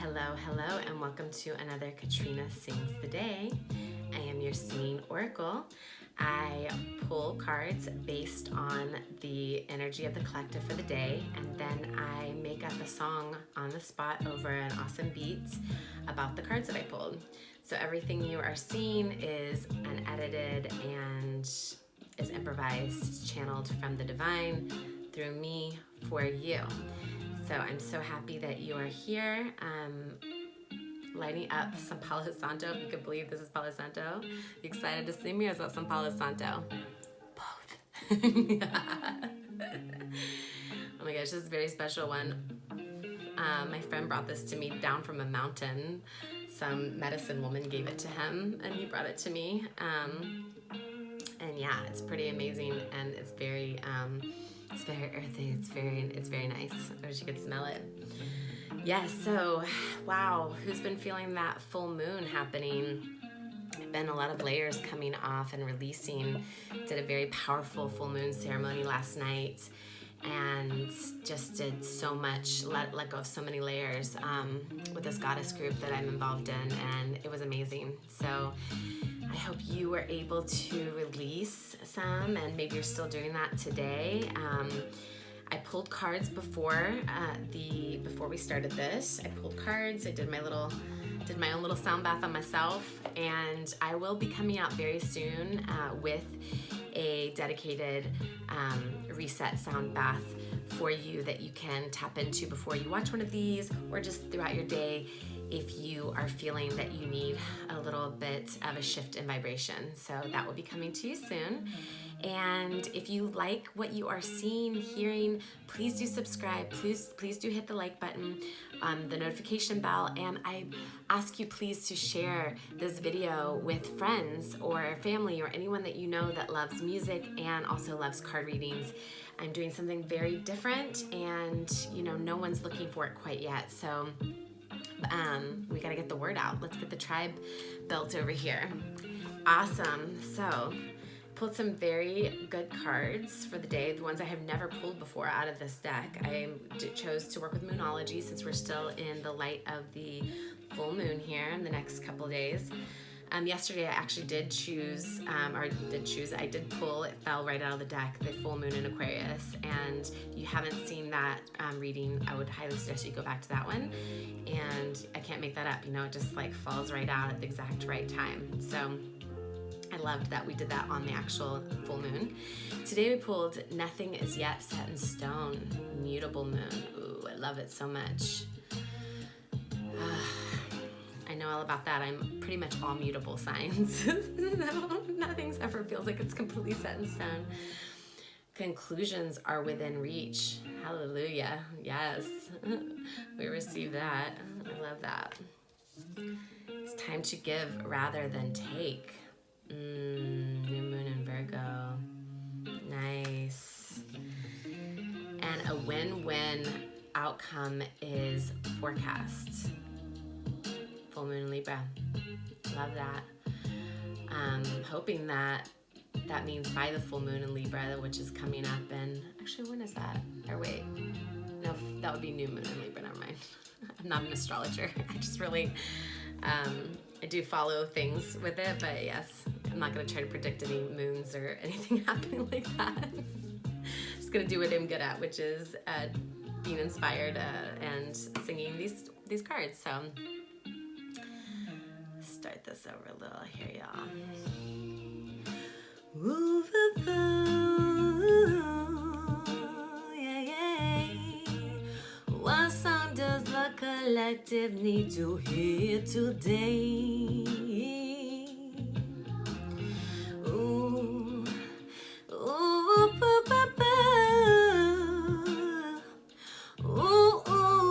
Hello, and welcome to another Katrina Sings the Day. I am your singing oracle. I pull cards based on the energy of the collective for the day, and then I make up a song on the spot over an awesome beat about the cards that I pulled. So everything you are seeing is unedited and is improvised, channeled from the divine through me for you. So I'm so happy that you are here. Lighting up some Palo Santo, if you could believe this is Palo Santo. You excited to see me, or is that some Palo Santo? Both. Oh my gosh, this is a very special one. My friend brought this to me down from a mountain. Some medicine woman gave it to him, and he brought it to me. And yeah, it's pretty amazing, and it's very earthy. It's very nice. I wish you could smell it. Yes, so wow, who's been feeling that full moon happening? Been a lot of layers coming off and releasing. Did a very powerful full moon ceremony last night, and just did so much, let go of so many layers with this goddess group that I'm involved in, and it was amazing. So I hope you were able to release some, and maybe you're still doing that today. I pulled cards before we started this. I pulled cards. I did my own little sound bath on myself, and I will be coming out very soon with a dedicated reset sound bath for you that you can tap into before you watch one of these, or just throughout your day if you are feeling that you need a little bit of a shift in vibration. So that will be coming to you soon. And if you like what you are seeing, hearing, please do subscribe. Please do hit the like button, the notification bell, and I ask you please to share this video with friends or family or anyone that you know that loves music and also loves card readings. I'm doing something very different, and no one's looking for it quite yet. So we gotta get the word out. Let's get the tribe built over here. Awesome. So pulled some very good cards for the day, the ones I have never pulled before out of this deck. I chose to work with Moonology since we're still in the light of the full moon here in the next couple of days. Yesterday I actually did pull, it fell right out of the deck, the full moon in Aquarius, and if you haven't seen that reading, I would highly suggest you go back to that one. And I can't make that up, it just like falls right out at the exact right time. So I loved that we did that on the actual full moon. Today we pulled Nothing Is Yet Set in Stone, Mutable Moon. Ooh, I love it so much. I know all about that. I'm pretty much all mutable signs. Nothing's ever feels like it's completely set in stone. Conclusions are within reach. Hallelujah. Yes. We receive that. I love that. It's time to give rather than take. New moon in Virgo. Nice. And a win-win outcome is forecast. Full moon in Libra. Love that. Hoping that means by the full moon in Libra, which is coming up in, actually, when is that? Or wait, no, that would be new moon in Libra, never mind. I'm not an astrologer. I just really, I do follow things with it, but yes, I'm not going to try to predict any moons or anything happening like that. Just going to do what I'm good at, which is being inspired and singing these cards. So start this over a little here, y'all. Ooh, yeah. What song does the collective need to hear today? Ooh, ooh, ba, ba, ba. Ooh, ooh,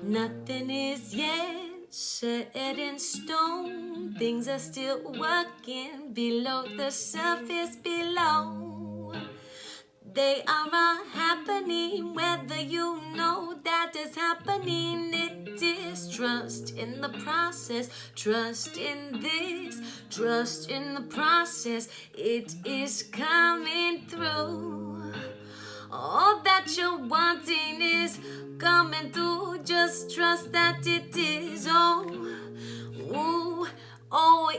Nothing is yet set in stone. Things are still working below the surface below. They are happening, whether you know that is happening. It is trust in the process, trust in this, trust in the process. It is coming through. All that you're wanting is coming through. Just trust that it is.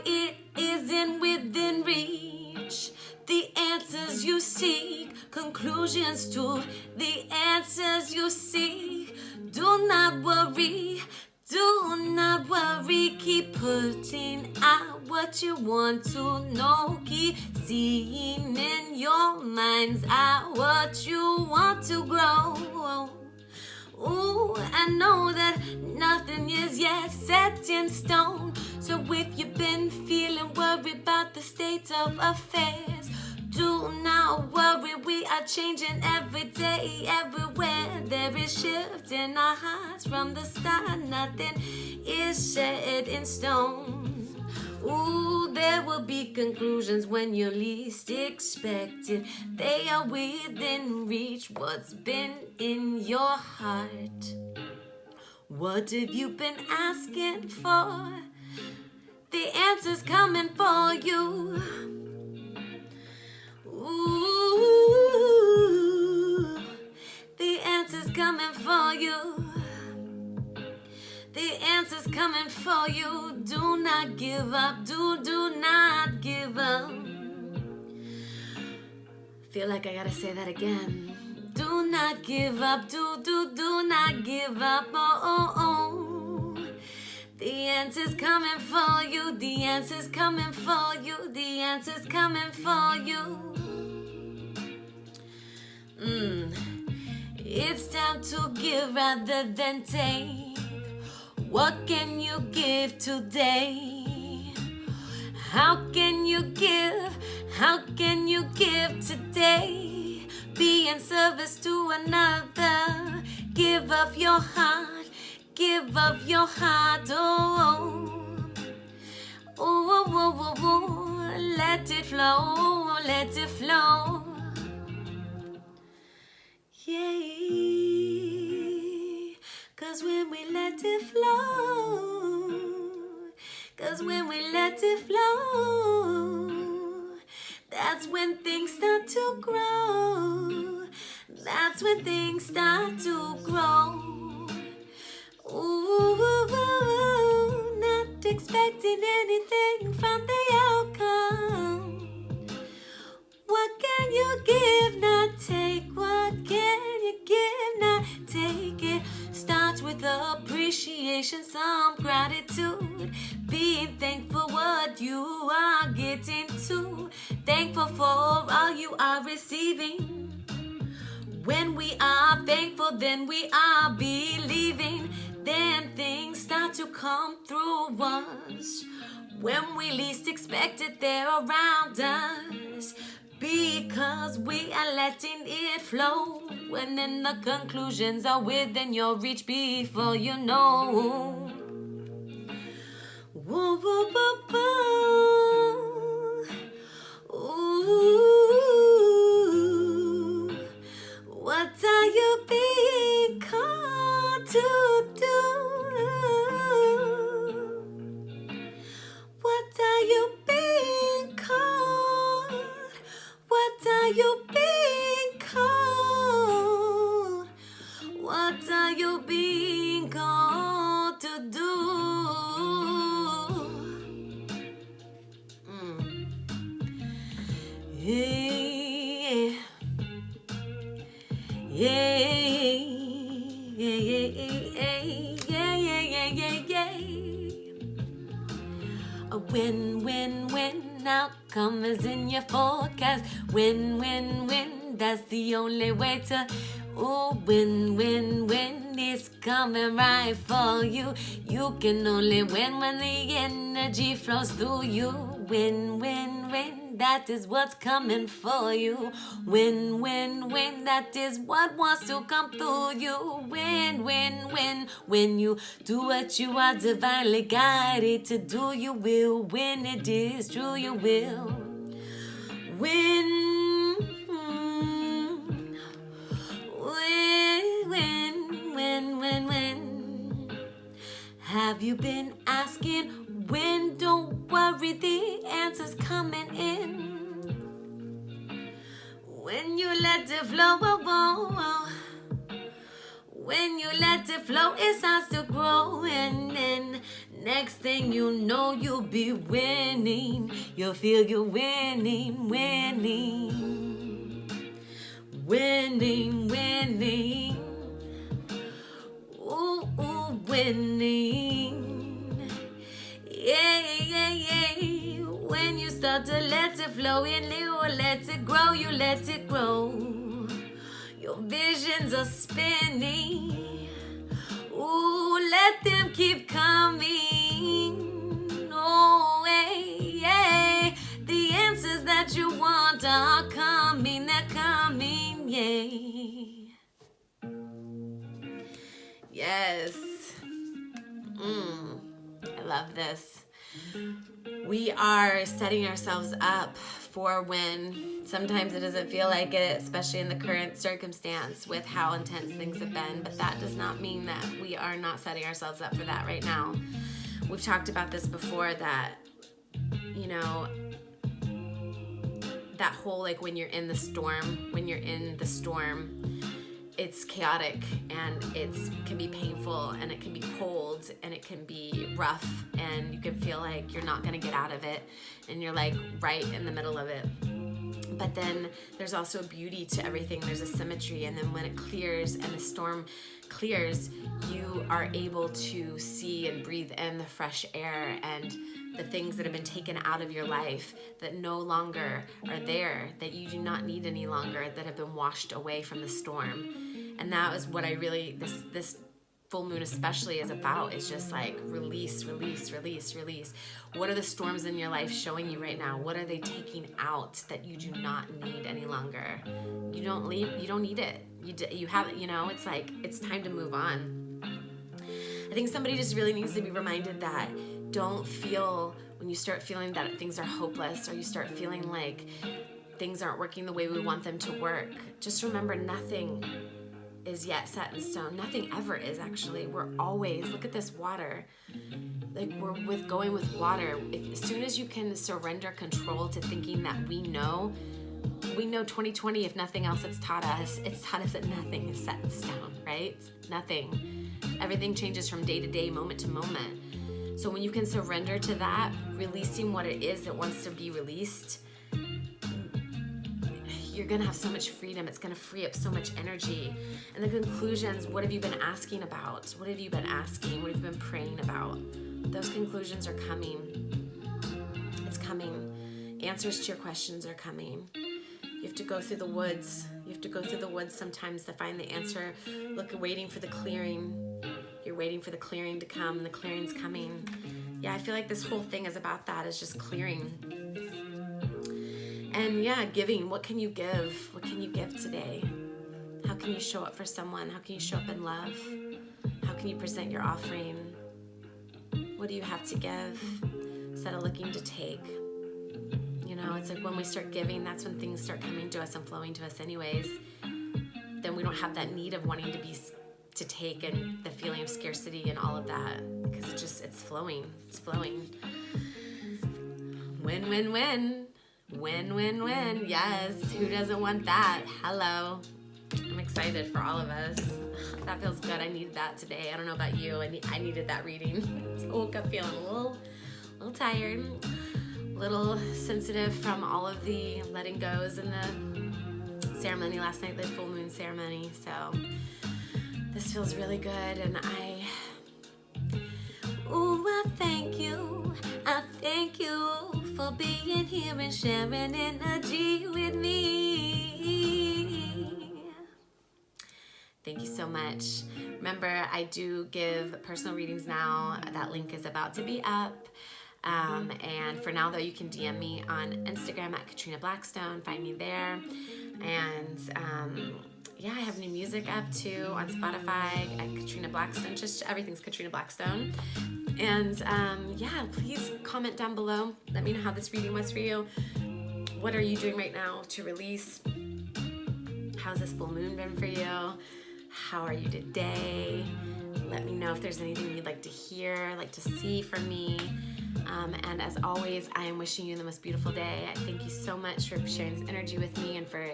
It isn't within reach. The answers you seek, conclusions to the answers you seek. Do not worry, keep putting out what you want to know. Keep seeing in your mind's eye what you want to grow. I know that nothing is yet set in stone. So if you've been feeling worried about the state of affairs, do not worry, we are changing every day, everywhere. There is shift in our hearts from the start. Nothing is set in stone. There will be conclusions when you least expect it. They are within reach. What's been in your heart? What have you been asking for? The answer's coming for you. The answer's coming for you. The answer's coming for you. Do not give up. Do not give up. Feel like I gotta say that again. Do not give up. Do not give up. The answer's coming for you. The answer's coming for you. The answer's coming for you. It's time to give rather than take. What can you give today? How can you give? How can you give today? Be in service to another. Give of your heart. Give of your heart. Let it flow. Let it flow. Yeah. 'Cause when we let it flow, 'cause when we let it flow, that's when things start to grow. That's when things start to grow. Not expecting anything from the outcome. What can you give, not take? What can you give, not take it? Starts with appreciation, some gratitude. Being thankful what you are getting to. Thankful for all you are receiving. When we are thankful, then we are believing. Then things start to come through us. When we least expect it, they're around us. Because we are letting it flow. When then the conclusions are within your reach before you know. Woo, woo, woo, woo. Ooh. What are you being called to do? What are you being called? What are you being called? What are you being called to do? Yeah. Yeah. A win-win-win outcome is in your forecast. Win-win-win, that's the only way to. Win-win-win is coming right for you. You can only win when the energy flows through you. Win-win-win, that is what's coming for you. Win-win-win, that is what wants to come through you. Win-win-win, when you do what you are divinely guided to do, you will win. It is true, you will win. you been asking when? Don't worry, the answer's coming in. When you let it flow, when you let it flow, it starts to grow. And then next thing you know, you'll be winning. You'll feel you're winning, winning, winning, winning. Ooh, ooh, winning. Yeah, yeah, yeah. When you start to let it flow in, you let it grow, you let it grow. Your visions are spinning. Ooh, let them keep coming. Oh, hey, yeah. The answers that you want are coming, they're coming, yeah. Yes. I love this. We are setting ourselves up for when sometimes it doesn't feel like it, especially in the current circumstance with how intense things have been, but that does not mean that we are not setting ourselves up for that right now. We've talked about this before, that, you know, that whole, like, when you're in the storm, it's chaotic and it can be painful and it can be cold and it can be rough and you can feel like you're not gonna get out of it and you're like right in the middle of it. But then there's also a beauty to everything. There's a symmetry, and then when it clears and the storm clears, you are able to see and breathe in the fresh air and the things that have been taken out of your life that no longer are there, that you do not need any longer, that have been washed away from the storm. And that is what I really, this full moon especially is about, is just like release, release, release, release. What are the storms in your life showing you right now? What are they taking out that you do not need any longer? You don't need it. You have it, you know, it's like, it's time to move on. I think somebody just really needs to be reminded that don't feel, when you start feeling that things are hopeless or you start feeling like things aren't working the way we want them to work, just remember nothing is yet set in stone. Nothing ever is, actually. We're always, look at this water. Like, we're going with water. As soon as you can surrender control to thinking that we know 2020, if nothing else, it's taught us that nothing is set in stone, right? Nothing. Everything changes from day to day, moment to moment. So when you can surrender to that, releasing what it is that wants to be released, you're gonna have so much freedom. It's gonna free up so much energy. And the conclusions, what have you been asking about? What have you been asking? What have you been praying about? Those conclusions are coming. It's coming. Answers to your questions are coming. You have to go through the woods. You have to go through the woods sometimes to find the answer. Look, waiting for the clearing. You're waiting for the clearing to come, and the clearing's coming. Yeah, I feel like this whole thing is about that, is just clearing. And yeah, giving. What can you give? What can you give today? How can you show up for someone? How can you show up in love? How can you present your offering? What do you have to give instead of looking to take? You know, it's like when we start giving, that's when things start coming to us and flowing to us anyways. Then we don't have that need of wanting to take and the feeling of scarcity and all of that, because it's flowing. It's flowing. Win, win, win. Win, win, win. Yes, who doesn't want that? Hello. I'm excited for all of us. That feels good. I needed that today. I don't know about you. I needed that reading. I woke up feeling a little tired, a little sensitive from all of the letting goes in the ceremony last night, the full moon ceremony. So this feels really good, and I thank you. I thank you for being here and sharing energy with me. Thank you so much. Remember, I do give personal readings now. That link is about to be up. And for now, though, you can DM me on Instagram at Katrina Blackstone. Find me there. And yeah, I have new music up too on Spotify at Katrina Blackstone. Just everything's Katrina Blackstone. And yeah, please comment down below. Let me know how this reading was for you. What are you doing right now to release? How's this full moon been for you? How are you today? Let me know if there's anything you'd like to hear, like to see from me. And as always, I am wishing you the most beautiful day. I thank you so much for sharing this energy with me and for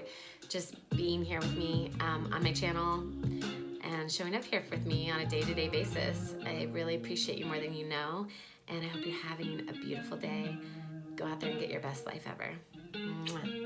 just being here with me on my channel and showing up here with me on a day-to-day basis. I really appreciate you more than you know, and I hope you're having a beautiful day. Go out there and get your best life ever. Mwah.